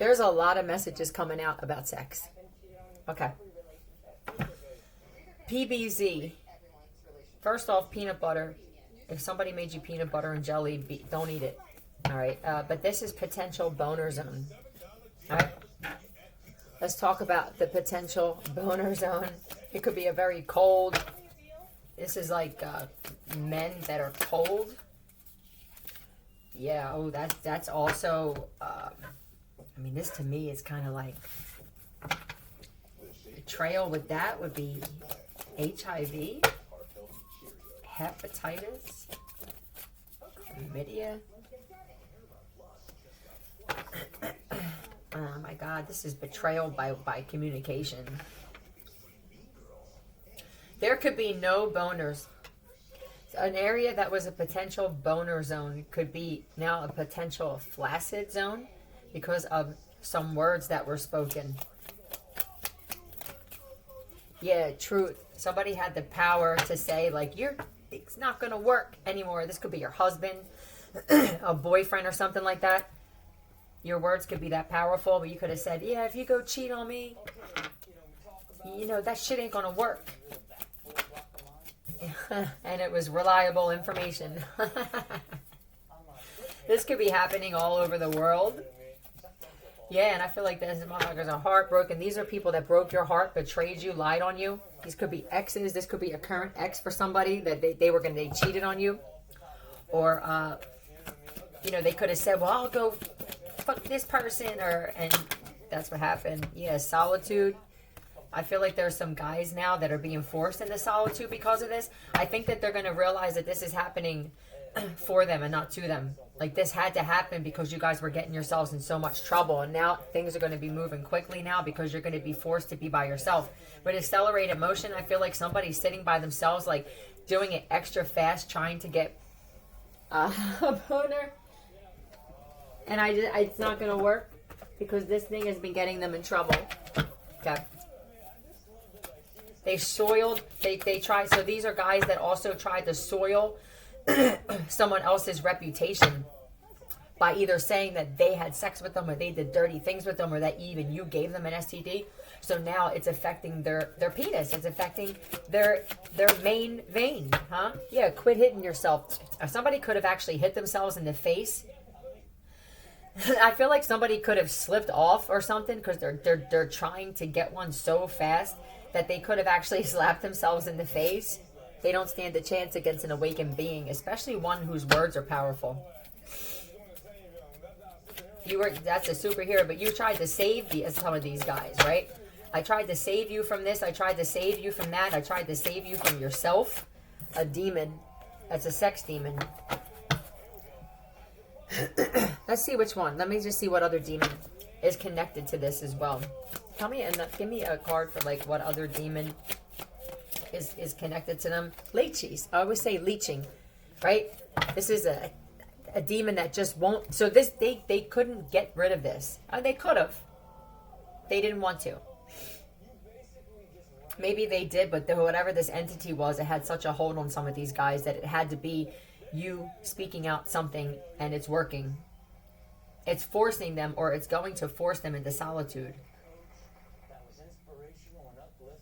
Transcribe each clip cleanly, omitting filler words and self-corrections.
There's a lot of messages coming out about sex. Okay. PBZ. First off, peanut butter. If somebody made you peanut butter and jelly, don't eat it. All right. But this is potential boner zone. All right. Let's talk about the potential boner zone. It could be a very cold. This is like men that are cold. Yeah. Oh, that's also. I mean, this to me is kind of like betrayal. With that would be HIV, hepatitis, chlamydia. Oh my God, this is betrayal by communication. There could be no boners. An area that was a potential boner zone could be now a potential flaccid zone because of some words that were spoken. Yeah, truth. Somebody had the power to say, like, it's not going to work anymore. This could be your husband, a boyfriend or something like that. Your words could be that powerful, but you could have said, yeah, if you go cheat on me, that shit ain't going to work. And it was reliable information. This could be happening all over the world. Yeah, and I feel like these motherfuckers are heartbroken. These are people that broke your heart, betrayed you, lied on you. These could be exes. This could be a current ex for somebody that they cheated on you. Or, they could have said, well, I'll go fuck this person. And that's what happened. Yeah, solitude. I feel like there's some guys now that are being forced into solitude because of this. I think that they're going to realize that this is happening for them and not to them. Like, this had to happen because you guys were getting yourselves in so much trouble, and now things are going to be moving quickly now because you're going to be forced to be by yourself. But accelerated motion, I feel like somebody's sitting by themselves, like doing it extra fast, trying to get a boner, and it's not going to work because this thing has been getting them in trouble. Okay. They tried, so these are guys that also tried to soil someone else's reputation by either saying that they had sex with them or they did dirty things with them or that even you gave them an STD. So now it's affecting their penis. It's affecting their main vein, huh? Yeah, quit hitting yourself. Somebody could have actually hit themselves in the face. I feel like somebody could have slipped off or something because they're trying to get one so fast that they could have actually slapped themselves in the face. They don't stand a chance against an awakened being, especially one whose words are powerful. That's a superhero, but you tried to save some of these guys, right? I tried to save you from this. I tried to save you from that. I tried to save you from yourself. A demon. That's a sex demon. Let's see which one. Let me just see what other demon is connected to this as well. Tell me, and give me a card for like what other demon is connected to them. Leeches. I always say leeching, right? This is a demon that just won't. So they couldn't get rid of this. They could have. They didn't want to. Maybe they did, but whatever this entity was, it had such a hold on some of these guys that it had to be you speaking out something, and it's working. It's forcing them, or it's going to force them into solitude.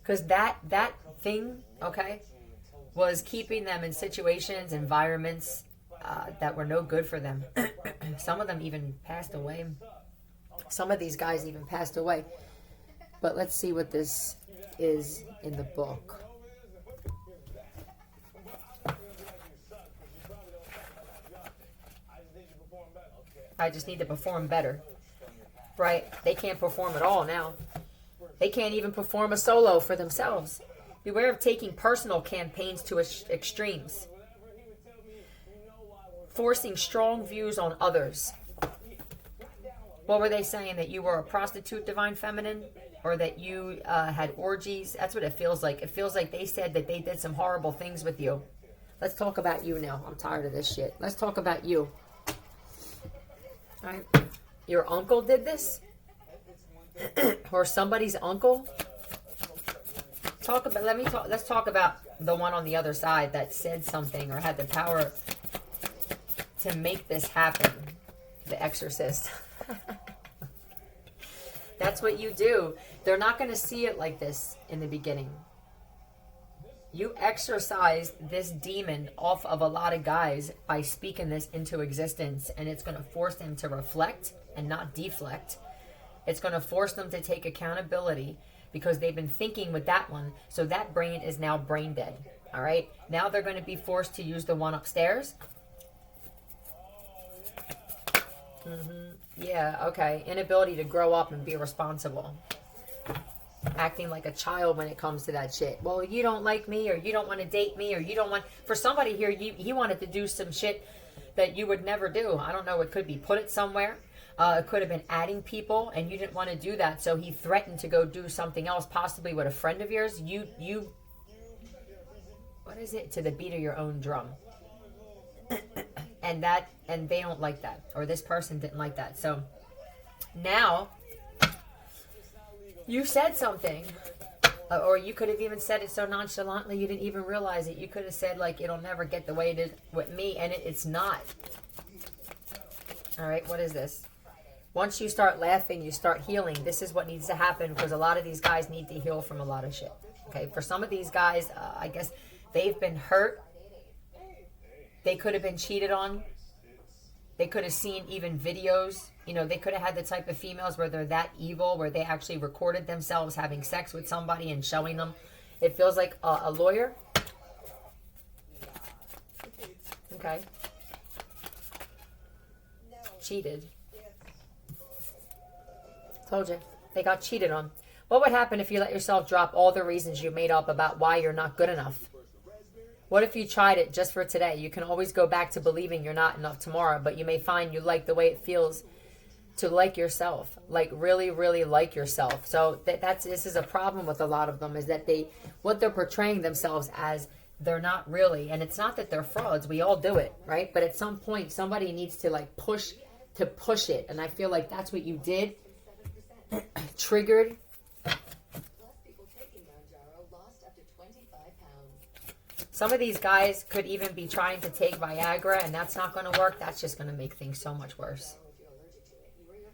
Because that thing, okay, was keeping them in situations, environments that were no good for them. Some of them even passed away. Some of these guys even passed away. But let's see what this is in the book. I just need to perform better. Right? They can't perform at all now. They can't even perform a solo for themselves. Beware of taking personal campaigns to extremes. Forcing strong views on others. What were they saying? That you were a prostitute, Divine Feminine? Or that you had orgies? That's what it feels like. It feels like they said that they did some horrible things with you. Let's talk about you now. I'm tired of this shit. Let's talk about you. All right. Your uncle did this? Or somebody's uncle? Let's talk about the one on the other side that said something or had the power to make this happen. The exorcist. That's what you do. They're not going to see it like this in the beginning. You exorcise this demon off of a lot of guys by speaking this into existence, and it's going to force them to reflect and not deflect. It's going to force them to take accountability because they've been thinking with that one, so that brain is now brain dead. All right? Now they're going to be forced to use the one upstairs. Yeah, okay. Inability to grow up and be responsible. Acting like a child when it comes to that shit. Well, you don't like me, or you don't want to date me, or you don't want... For somebody here, he wanted to do some shit that you would never do. I don't know. It could be put it somewhere. It could have been adding people, and you didn't want to do that, so he threatened to go do something else, possibly with a friend of yours. You... What is it? To the beat of your own drum. And they don't like that. Or this person didn't like that. So, now... You said something, or you could have even said it so nonchalantly you didn't even realize it. You could have said, like, it'll never get the way it is with me, and it's not. All right, what is this? Once you start laughing, you start healing. This is what needs to happen, because a lot of these guys need to heal from a lot of shit. Okay, for some of these guys, I guess they've been hurt. They could have been cheated on. They could have seen even videos. You know, they could have had the type of females where they're that evil, where they actually recorded themselves having sex with somebody and showing them. It feels like a lawyer. Okay. Cheated. Told you. They got cheated on. What would happen if you let yourself drop all the reasons you made up about why you're not good enough? What if you tried it just for today? You can always go back to believing you're not enough tomorrow, but you may find you like the way it feels to like yourself, like really, really like yourself. So this is a problem with a lot of them, is that what they're portraying themselves as, they're not really. And it's not that they're frauds. We all do it, right? But at some point, somebody needs to like push it. And I feel like that's what you did. Triggered. Some of these guys could even be trying to take Viagra, and that's not going to work. That's just going to make things so much worse.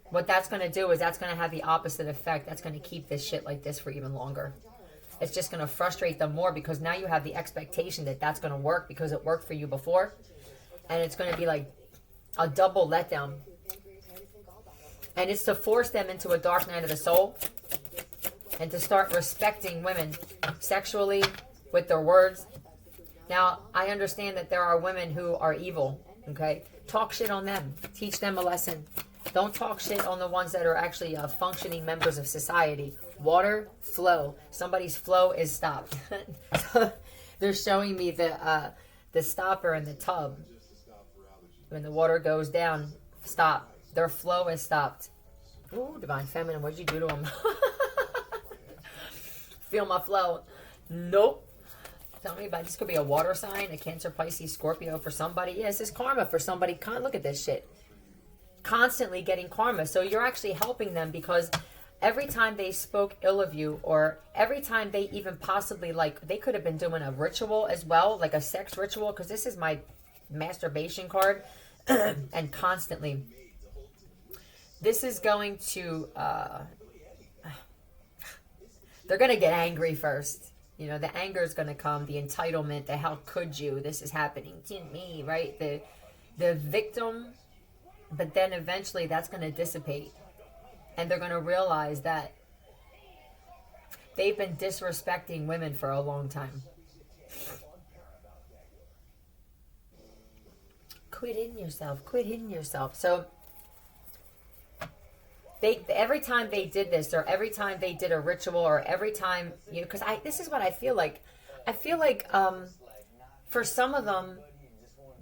What that's going to do is that's going to have the opposite effect. That's going to keep this shit like this for even longer. It's just going to frustrate them more, because now you have the expectation that that's going to work because it worked for you before. And it's going to be like a double letdown. And it's to force them into a dark night of the soul, and to start respecting women sexually with their words. Now, I understand that there are women who are evil, okay? Talk shit on them. Teach them a lesson. Don't talk shit on the ones that are actually functioning members of society. Water, flow. Somebody's flow is stopped. They're showing me the stopper in the tub. When the water goes down, stop. Their flow is stopped. Ooh, Divine Feminine, what did you do to them? Feel my flow. Nope. Tell me about this. Could be a water sign, a Cancer, Pisces, Scorpio for somebody. Yeah, this is karma for somebody. Look at this shit. Constantly getting karma. So you're actually helping them, because every time they spoke ill of you, or every time they even possibly, like, they could have been doing a ritual as well, like a sex ritual, because this is my masturbation card. And constantly. This is going to, they're going to get angry first. You know, the anger is going to come, the entitlement, the how could you, this is happening to me, right? The victim, but then eventually that's going to dissipate. And they're going to realize that they've been disrespecting women for a long time. Quit hitting yourself. Quit hitting yourself. So every time they did this, or every time they did a ritual, or every time, you know, because this is what I feel like. I feel like for some of them,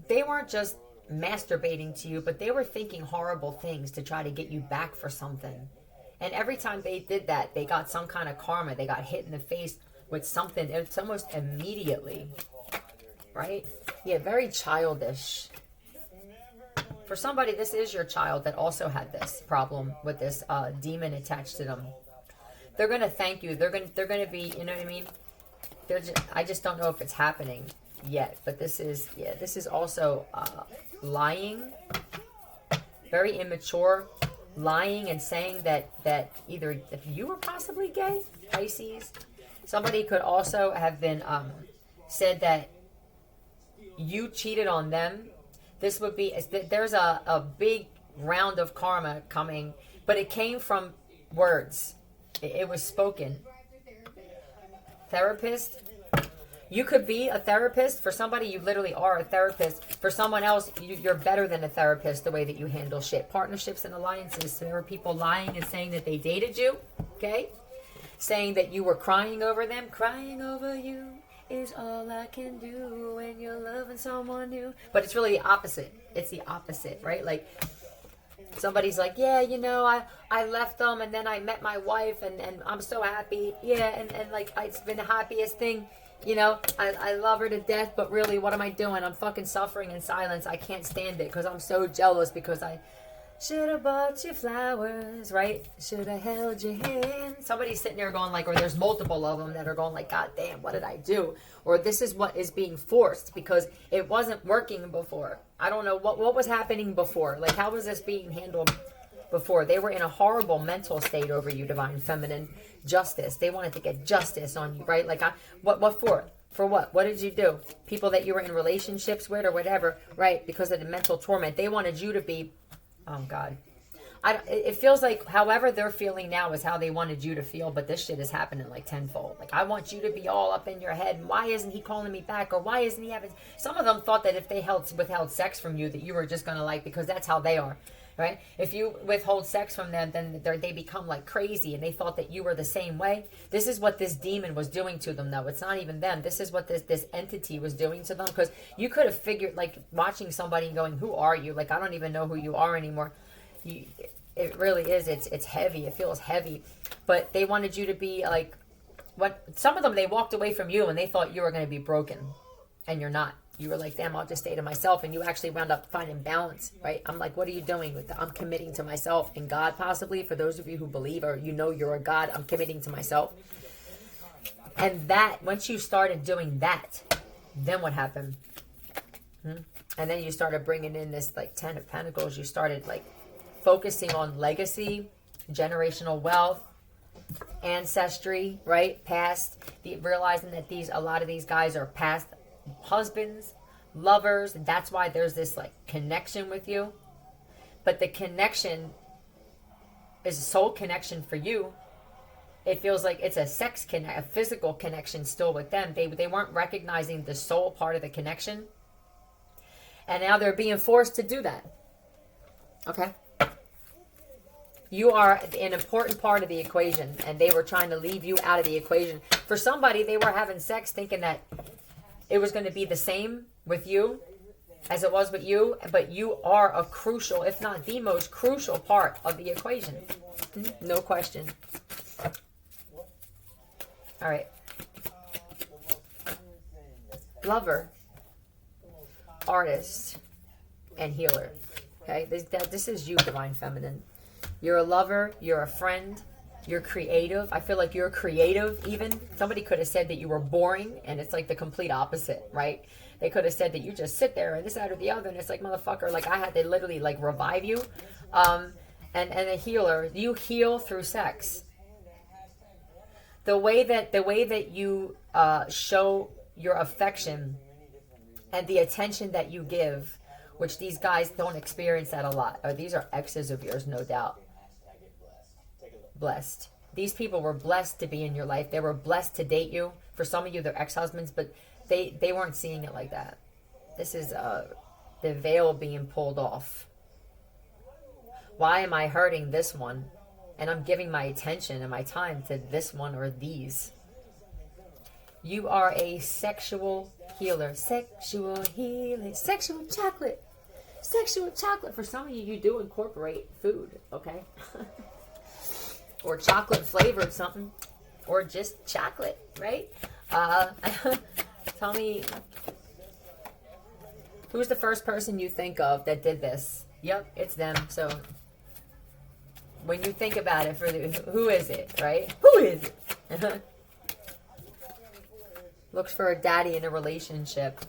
they weren't just masturbating to you, but they were thinking horrible things to try to get you back for something. And every time they did that, they got some kind of karma. They got hit in the face with something. It's almost immediately, right? Yeah, very childish. For somebody, this is your child that also had this problem with this demon attached to them. They're going to thank you. They're going to be, you know what I mean? I just don't know if it's happening yet. But this is also lying. Very immature. lying and saying that either if you were possibly gay, Pisces. Somebody could also have been said that you cheated on them. This would be, there's a big round of karma coming, but it came from words. It was spoken. Therapist. You could be a therapist. For somebody, you literally are a therapist. For someone else, you're better than a therapist the way that you handle shit. Partnerships and alliances. There were people lying and saying that they dated you. Okay? Saying that you were crying over them. Crying over you is all I can do when you're loving someone new. But it's really the opposite. It's the opposite, right? Like, somebody's like, yeah, you know, I left them and then I met my wife and I'm so happy. Yeah, and like, it's been the happiest thing. You know, I love her to death, but really, what am I doing? I'm fucking suffering in silence. I can't stand it because I'm so jealous because I should have bought you flowers, right? Should have held your hand. Somebody's sitting there going like, or there's multiple of them that are going like, God damn, what did I do? Or this is what is being forced because it wasn't working before. I don't know what was happening before. Like, how was this being handled before? They were in a horrible mental state over you, Divine Feminine. Justice. They wanted to get justice on you, right? Like, what for? For what? What did you do? People that you were in relationships with or whatever, right? Because of the mental torment. They wanted you to be, oh God. It feels like however they're feeling now is how they wanted you to feel, but this shit is happening like tenfold. Like, I want you to be all up in your head. And why isn't he calling me back? Or why isn't he having... Some of them thought that if they withheld sex from you, that you were just going to like, because that's how they are. Right? If you withhold sex from them, then they become like crazy, and they thought that you were the same way. This is what this demon was doing to them, though. It's not even them. This is what this entity was doing to them, because you could have figured, like, watching somebody and going, who are you? Like, I don't even know who you are anymore. It really is. It's heavy. It feels heavy. But they wanted you to be like, what? Some of them, they walked away from you and they thought you were going to be broken, and you're not. You were like, damn, I'll just stay to myself. And you actually wound up finding balance, right? I'm like, what are you doing with that? I'm committing to myself and God, possibly. For those of you who believe or you know you're a God, I'm committing to myself. And that, once you started doing that, then what happened? And then you started bringing in this like 10 of Pentacles. You started like focusing on legacy, generational wealth, ancestry, right? Past, realizing that a lot of these guys are past husbands, lovers, and that's why there's this like connection with you. But the connection is a soul connection for you. It feels like it's a a physical connection still with them. They weren't recognizing the soul part of the connection, and now they're being forced to do that. Okay, you are an important part of the equation, and they were trying to leave you out of the equation. For somebody, they were having sex thinking that it was going to be the same with you as it was with you, but you are a crucial, if not the most crucial part of the equation. No question. All right. Lover, artist, and healer. Okay, this is you, Divine Feminine. You're a lover, you're a friend, you're creative. I feel like you're creative even. Somebody could have said that you were boring, and it's like the complete opposite, right? They could have said that you just sit there and this, that, or the other, and it's like, motherfucker, like I had to literally like revive you. And a healer, you heal through sex. The way that you show your affection and the attention that you give, which these guys don't experience that a lot. Or these are exes of yours, no doubt. Blessed. These people were blessed to be in your life. They were blessed to date you. For some of you, they're ex-husbands, but they weren't seeing it like that. This is the veil being pulled off. Why am I hurting this one? And I'm giving my attention and my time to this one or these. You are a sexual healer. Sexual healing. Sexual chocolate. Sexual chocolate. For some of you, you do incorporate food, okay? Or chocolate flavored something. Or just chocolate, right? Tell me, who's the first person you think of that did this? Yep, it's them. So when you think about it, who is it, right? Who is it? Looks for a daddy in a relationship.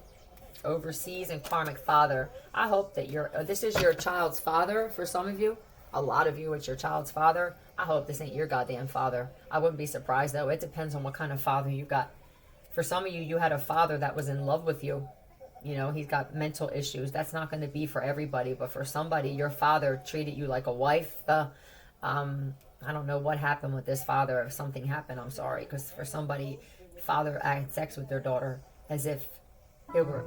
Overseas and karmic father. I hope that this is your child's father for some of you. a lot of you, it's your child's father. I hope this ain't your goddamn father. I wouldn't be surprised, though. It depends on what kind of father you got. For some of you, you had a father that was in love with you. You know, he's got mental issues. That's not going to be for everybody. But for somebody, your father treated you like a wife. I don't know what happened with this father. If something happened, I'm sorry. Because for somebody, father had sex with their daughter as if it were...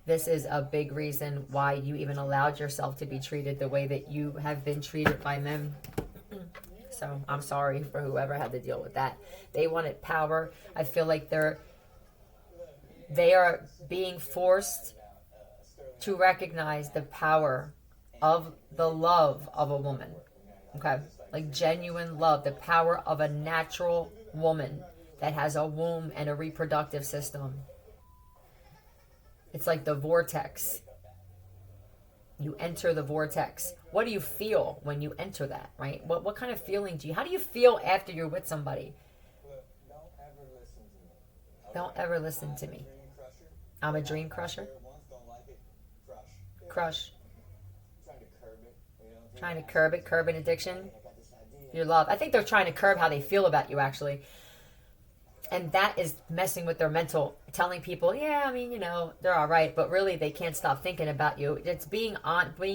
This is a big reason why you even allowed yourself to be treated the way that you have been treated by men. So I'm sorry for whoever had to deal with that. They wanted power. I feel like they are being forced to recognize the power of the love of a woman. Okay? Like genuine love, the power of a natural woman that has a womb and a reproductive system. It's like the vortex. You enter the vortex. What do you feel when you enter that, right? What kind of feeling do you... How do you feel after you're with somebody? Don't ever listen to me. I'm a dream crusher. Crush. Trying to curb it. Curb an addiction. Your love. I think they're trying to curb how they feel about you, actually. And that is messing with their mental, telling people, yeah, I mean, you know, they're all right, but really they can't stop thinking about you. It's being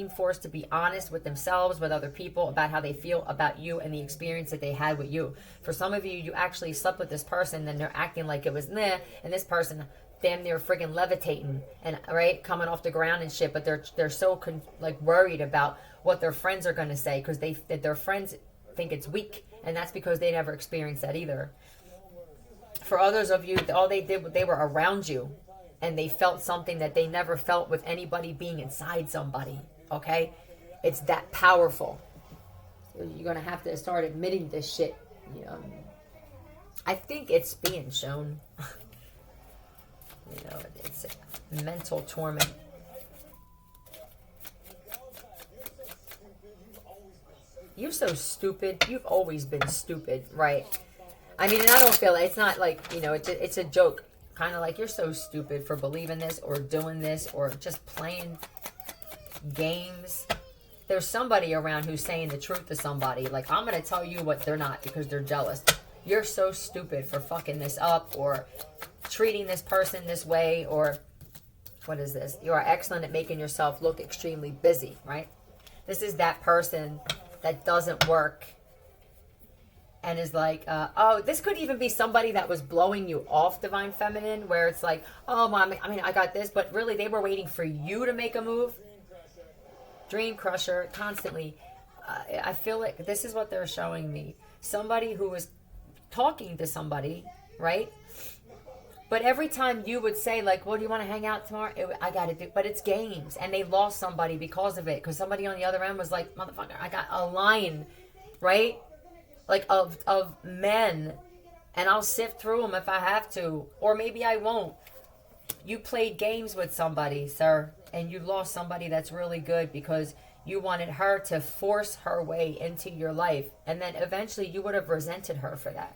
forced to be honest with themselves, with other people, about how they feel about you and the experience that they had with you. For some of you, you actually slept with this person, and they're acting like it was meh, and this person damn near friggin' levitating and right coming off the ground and shit. But they're so worried about what their friends are gonna say because their friends think it's weak, and that's because they never experienced that either. For others of you, all they did, they were around you, and they felt something that they never felt with anybody being inside somebody, okay? It's that powerful. You're going to have to start admitting this shit. You know, I think it's being shown. You know, it's mental torment. You're so stupid. You've always been stupid, right? I mean, and I don't feel it's not like, you know, it's a joke. Kind of like, you're so stupid for believing this or doing this or just playing games. There's somebody around who's saying the truth to somebody. Like, I'm going to tell you what they're not because they're jealous. You're so stupid for fucking this up or treating this person this way or what is this? You are excellent at making yourself look extremely busy, right? This is that person that doesn't work. And is like, oh, this could even be somebody that was blowing you off, Divine Feminine, where it's like, oh, Mom, I mean, I got this, but really they were waiting for you to make a move. Dream crusher, constantly. I feel like this is what they're showing me. Somebody who was talking to somebody, right? But every time you would say, like, well, do you want to hang out tomorrow? I got to do, but it's games. And they lost somebody because of it. Because somebody on the other end was like, motherfucker, I got a line, right? Like of men, and I'll sift through them if I have to, or maybe I won't. You played games with somebody, sir, and you lost somebody that's really good because you wanted her to force her way into your life, and then eventually you would have resented her for that.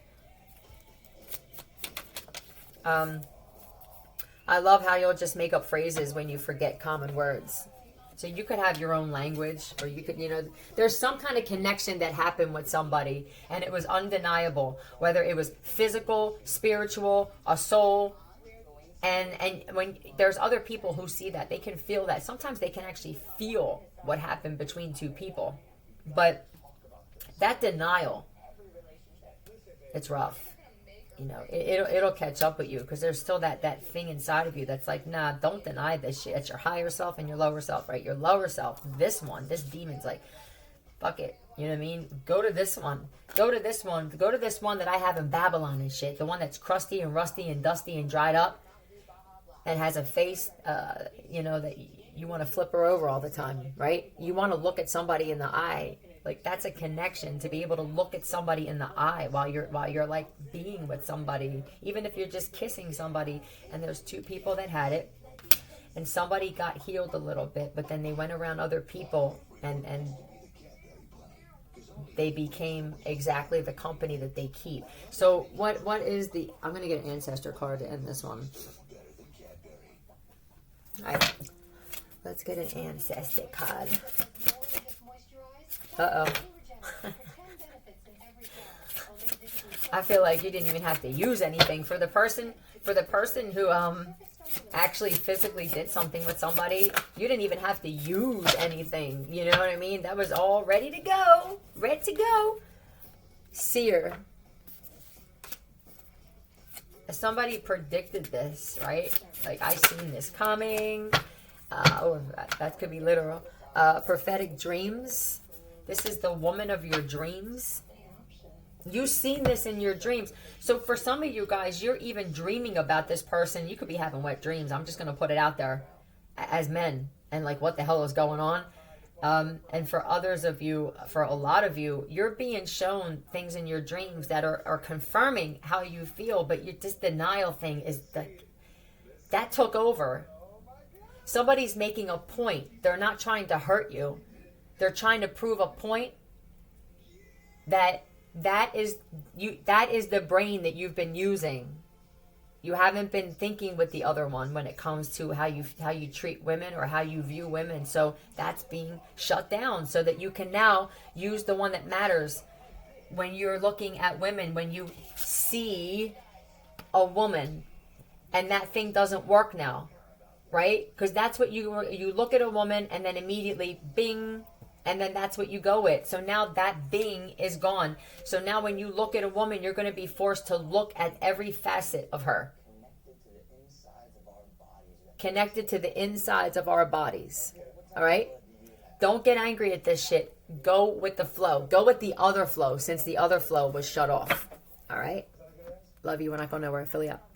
I love how you'll just make up phrases when you forget common words. So you could have your own language, or you could, you know, there's some kind of connection that happened with somebody, and it was undeniable, whether it was physical, spiritual, a soul, and when there's other people who see that, they can feel that. Sometimes they can actually feel what happened between two people, but that denial, it's rough. You know, it'll catch up with you because there's still that thing inside of you that's like, nah, don't deny this shit. It's your higher self and your lower self, right? Your lower self, this demon's like, fuck it. You know what I mean? Go to this one. Go to this one. Go to this one that I have in Babylon and shit. The one that's crusty and rusty and dusty and dried up and has a face, you know, that you want to flip her over all the time, right? You want to look at somebody in the eye. Like, that's a connection, to be able to look at somebody in the eye while you're like being with somebody, even if you're just kissing somebody. And there's two people that had it, and somebody got healed a little bit, but then they went around other people and they became exactly the company that they keep. So what is the... I'm going to get an ancestor card to end this one. All right. Let's get an ancestor card. Uh-oh. I feel like you didn't even have to use anything. For the person who actually physically did something with somebody, you didn't even have to use anything. You know what I mean? That was all ready to go. Ready to go. Seer. Somebody predicted this, right? Like, I seen this coming. Or that could be literal. Prophetic dreams. This is the woman of your dreams. You've seen this in your dreams. So for some of you guys, you're even dreaming about this person. You could be having wet dreams. I'm just going to put it out there as men. And like, what the hell is going on? And for others of you, for a lot of you, you're being shown things in your dreams that are confirming how you feel. But this denial thing is that took over. Somebody's making a point. They're not trying to hurt you. They're trying to prove a point that is the brain that you've been using. You haven't been thinking with the other one when it comes to how you treat women or how you view women. So that's being shut down so that you can now use the one that matters when you're looking at women, when you see a woman and that thing doesn't work now, right? Because that's what you look at a woman and then immediately bing. And then that's what you go with. So now that bing is gone. So now when you look at a woman, you're going to be forced to look at every facet of her. Connected to the insides of our bodies. All right? Don't get angry at this shit. Go with the flow. Go with the other flow since the other flow was shut off. All right? Love you. We're not going nowhere. Fill you up.